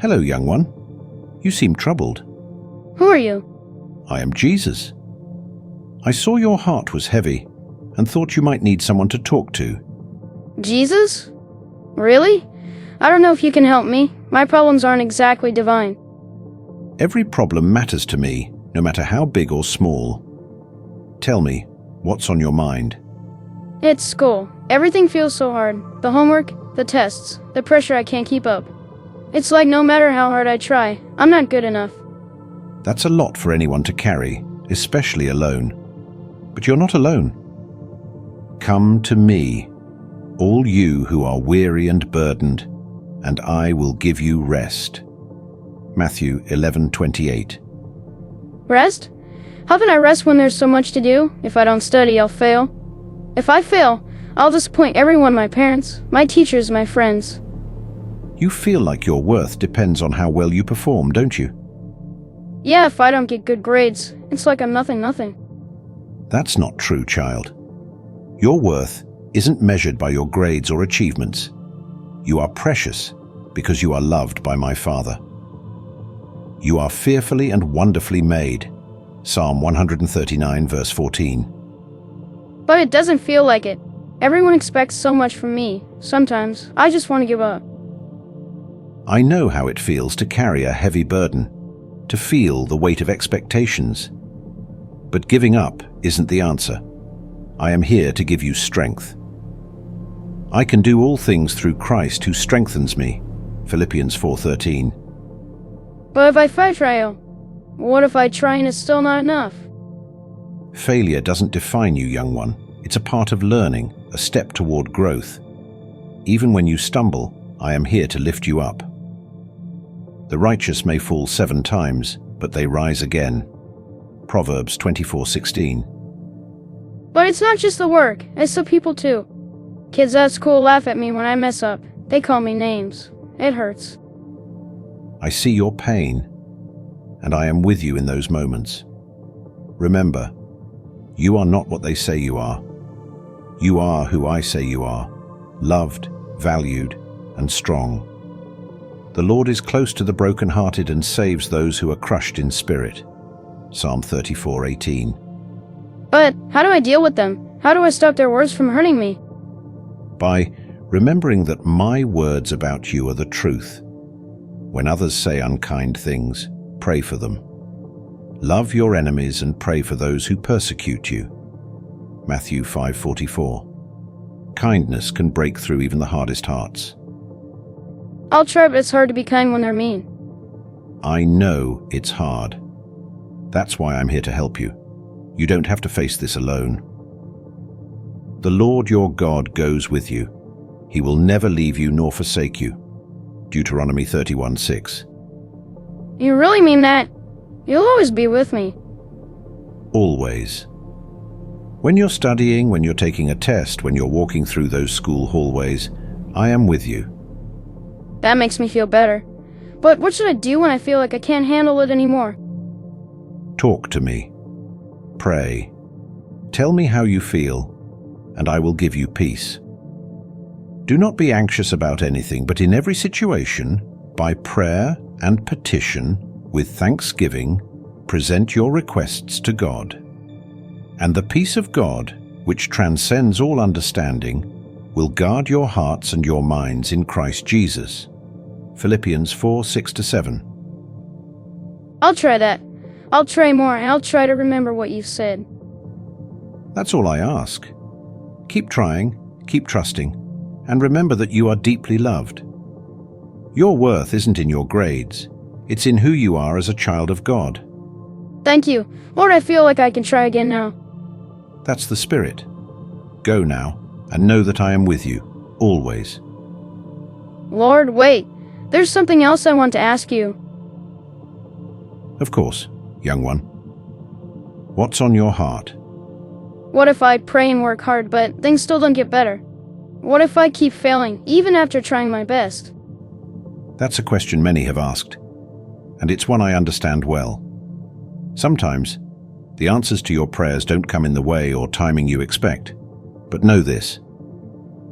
Hello, young one. You seem troubled. Who are you? I am Jesus. I saw your heart was heavy and thought you might need someone to talk to. Jesus? Really? I don't know if you can help me. My problems aren't exactly divine. Every problem matters to me, no matter how big or small. Tell me, what's on your mind? It's school. Everything feels so hard. The homework, the tests, the pressure I can't keep up. It's like no matter how hard I try, I'm not good enough. That's a lot for anyone to carry, especially alone. But you're not alone. Come to me, all you who are weary and burdened, and I will give you rest. Matthew 11:28. Rest? How can I rest when there's so much to do? If I don't study, I'll fail. If I fail, I'll disappoint everyone, my parents, my teachers, my friends. You feel like your worth depends on how well you perform, don't you? Yeah, if I don't get good grades, it's like I'm nothing. That's not true, child. Your worth isn't measured by your grades or achievements. You are precious because you are loved by my Father. You are fearfully and wonderfully made. Psalm 139, verse 14. But it doesn't feel like it. Everyone expects so much from me. Sometimes, I just want to give up. I know how it feels to carry a heavy burden, to feel the weight of expectations. But giving up isn't the answer. I am here to give you strength. I can do all things through Christ who strengthens me. Philippians 4:13. But if I fail, what if I try and it's still not enough? Failure doesn't define you, young one. It's a part of learning, a step toward growth. Even when you stumble, I am here to lift you up. The righteous may fall 7 times, but they rise again. Proverbs 24:16. But it's not just the work, it's the people too. Kids at school laugh at me when I mess up. They call me names. It hurts. I see your pain, and I am with you in those moments. Remember, you are not what they say you are. You are who I say you are, loved, valued, and strong. The Lord is close to the brokenhearted and saves those who are crushed in spirit. Psalm 34:18. But how do I deal with them? How do I stop their words from hurting me? By remembering that my words about you are the truth. When others say unkind things, pray for them. Love your enemies and pray for those who persecute you. Matthew 5:44. Kindness can break through even the hardest hearts. I'll try, but it's hard to be kind when they're mean. I know it's hard. That's why I'm here to help you. You don't have to face this alone. The Lord your God goes with you. He will never leave you nor forsake you. Deuteronomy 31:6. You really mean that? You'll always be with me. Always. When you're studying, when you're taking a test, when you're walking through those school hallways, I am with you. That makes me feel better. But what should I do when I feel like I can't handle it anymore? Talk to me. Pray. Tell me how you feel, and I will give you peace. Do not be anxious about anything, but in every situation, by prayer and petition, with thanksgiving, present your requests to God. And the peace of God, which transcends all understanding, will guard your hearts and your minds in Christ Jesus. Philippians 4:6-7. I'll try that. I'll try more, and I'll try to remember what you've said. That's all I ask. Keep trying, keep trusting, and remember that you are deeply loved. Your worth isn't in your grades. It's in who you are as a child of God. Thank you. Lord, I feel like I can try again now. That's the spirit. Go now, and know that I am with you, always. Lord, wait. There's something else I want to ask you. Of course, young one. What's on your heart? What if I pray and work hard, but things still don't get better? What if I keep failing, even after trying my best? That's a question many have asked, and it's one I understand well. Sometimes, the answers to your prayers don't come in the way or timing you expect. But know this,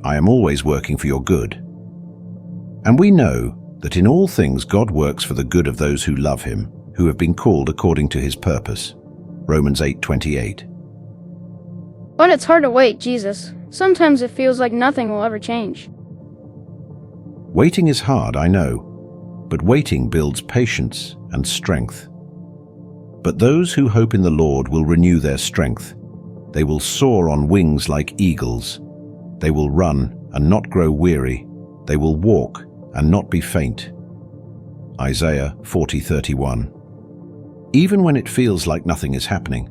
I am always working for your good. And we know that in all things God works for the good of those who love him, who have been called according to his purpose. Romans 8:28. But it's hard to wait, Jesus. Sometimes it feels like nothing will ever change. Waiting is hard, I know, but waiting builds patience and strength. But those who hope in the Lord will renew their strength. They will soar on wings like eagles. They will run and not grow weary. They will walk and not be faint. Isaiah 40:31. Even when it feels like nothing is happening,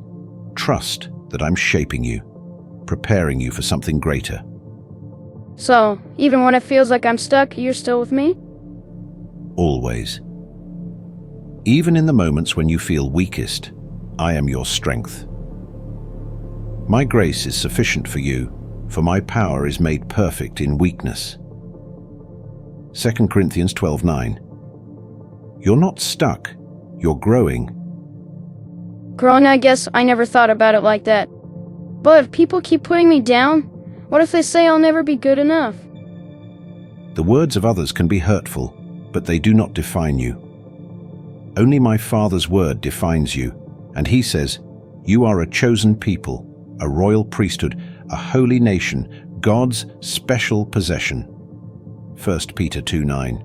trust that I'm shaping you, preparing you for something greater. So, even when it feels like I'm stuck, you're still with me? Always. Even in the moments when you feel weakest, I am your strength. My grace is sufficient for you, for my power is made perfect in weakness. 2 Corinthians 12:9. You're not stuck, you're growing. Growing, I guess I never thought about it like that. But if people keep putting me down, what if they say I'll never be good enough? The words of others can be hurtful, but they do not define you. Only my Father's word defines you, and he says, you are a chosen people, a royal priesthood, a holy nation, God's special possession. 1 Peter 2:9.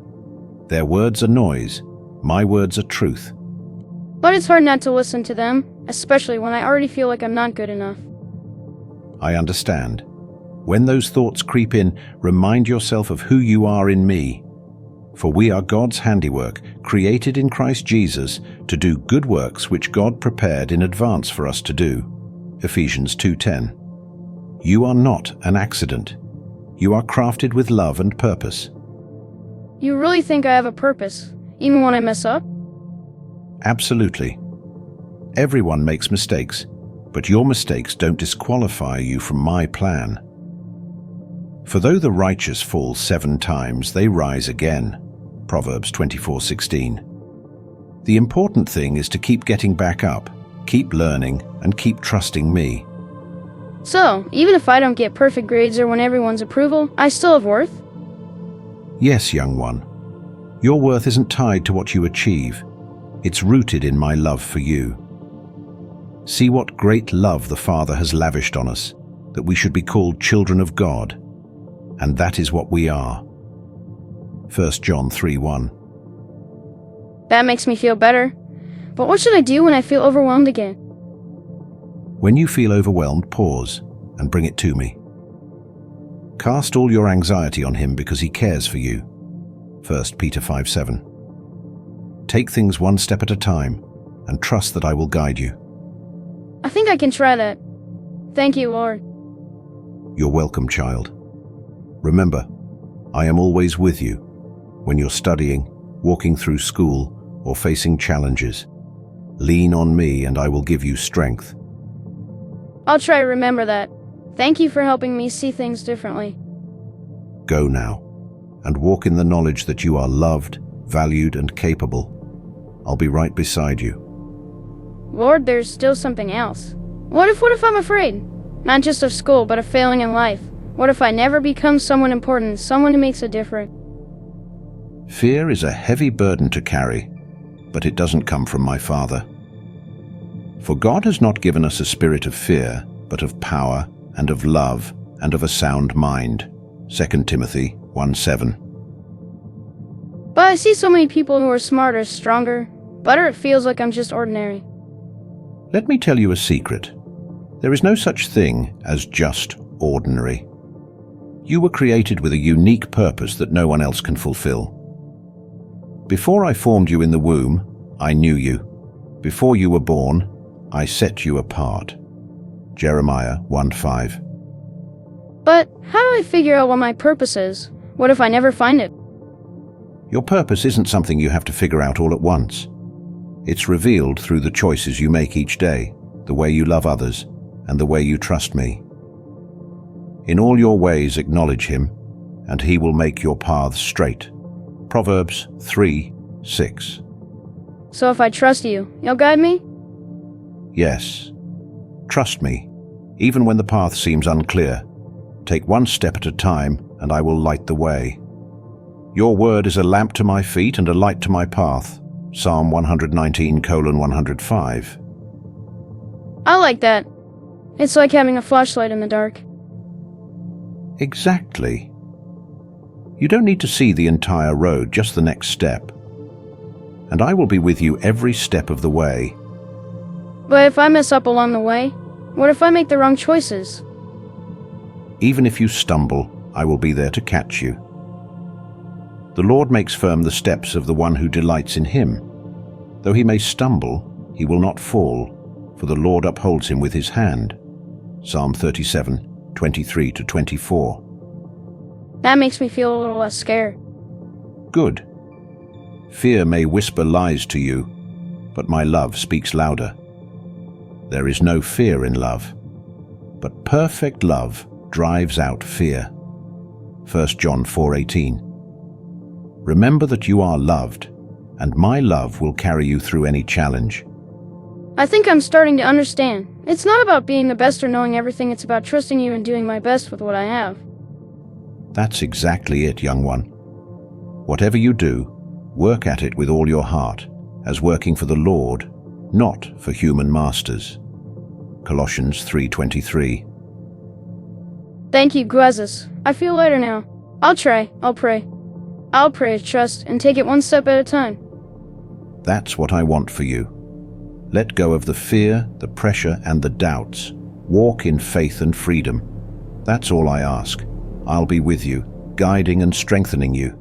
Their words are noise, my words are truth. But it's hard not to listen to them, especially when I already feel like I'm not good enough. I understand. When those thoughts creep in, remind yourself of who you are in me. For we are God's handiwork, created in Christ Jesus to do good works which God prepared in advance for us to do. Ephesians 2:10. You are not an accident. You are crafted with love and purpose. You really think I have a purpose, even when I mess up? Absolutely. Everyone makes mistakes, but your mistakes don't disqualify you from my plan. For though the righteous fall 7 times, they rise again. Proverbs 24:16. The important thing is to keep getting back up, keep learning, and keep trusting me. So, even if I don't get perfect grades or win everyone's approval, I still have worth? Yes, young one. Your worth isn't tied to what you achieve. It's rooted in my love for you. See what great love the Father has lavished on us, that we should be called children of God. And that is what we are. 1 John 3:1. That makes me feel better. But what should I do when I feel overwhelmed again? When you feel overwhelmed, pause and bring it to me. Cast all your anxiety on him because he cares for you. 1 Peter 5:7. Take things one step at a time and trust that I will guide you. I think I can try that. Thank you, Lord. You're welcome, child. Remember, I am always with you when you're studying, walking through school, or facing challenges. Lean on me and I will give you strength. I'll try to remember that. Thank you for helping me see things differently. Go now and walk in the knowledge that you are loved, valued, and capable. I'll be right beside you. Lord, there's still something else. What if I'm afraid? Not just of school, but of failing in life. What if I never become someone important, someone who makes a difference? Fear is a heavy burden to carry, but it doesn't come from my Father. For God has not given us a spirit of fear, but of power and of love and of a sound mind. 2 Timothy 1:7. But I see so many people who are smarter, stronger, better. It feels like I'm just ordinary. Let me tell you a secret. There is no such thing as just ordinary. You were created with a unique purpose that no one else can fulfill. Before I formed you in the womb, I knew you. Before you were born, I set you apart. Jeremiah 1:5. But how do I figure out what my purpose is? What if I never find it? Your purpose isn't something you have to figure out all at once. It's revealed through the choices you make each day, the way you love others, and the way you trust me. In all your ways acknowledge him, and he will make your paths straight. Proverbs 3:6. So if I trust you, you'll guide me? Yes. Trust me, even when the path seems unclear. Take one step at a time, and I will light the way. Your word is a lamp to my feet and a light to my path. Psalm 119:105. I like that. It's like having a flashlight in the dark. Exactly. You don't need to see the entire road, just the next step. And I will be with you every step of the way. But if I mess up along the way, what if I make the wrong choices? Even if you stumble, I will be there to catch you. The Lord makes firm the steps of the one who delights in him. Though he may stumble, he will not fall, for the Lord upholds him with his hand. Psalm 37:23-24. That makes me feel a little less scared. Good. Fear may whisper lies to you, but my love speaks louder. There is no fear in love, but perfect love drives out fear. 1 John 4:18. Remember that you are loved, and my love will carry you through any challenge. I think I'm starting to understand. It's not about being the best or knowing everything, it's about trusting you and doing my best with what I have. That's exactly it, young one. Whatever you do, work at it with all your heart, as working for the Lord, not for human masters. Colossians 3:23. Thank you, Jesus. I feel lighter now. I'll try. I'll pray. I'll pray, trust, and take it one step at a time. That's what I want for you. Let go of the fear, the pressure, and the doubts. Walk in faith and freedom. That's all I ask. I'll be with you, guiding and strengthening you.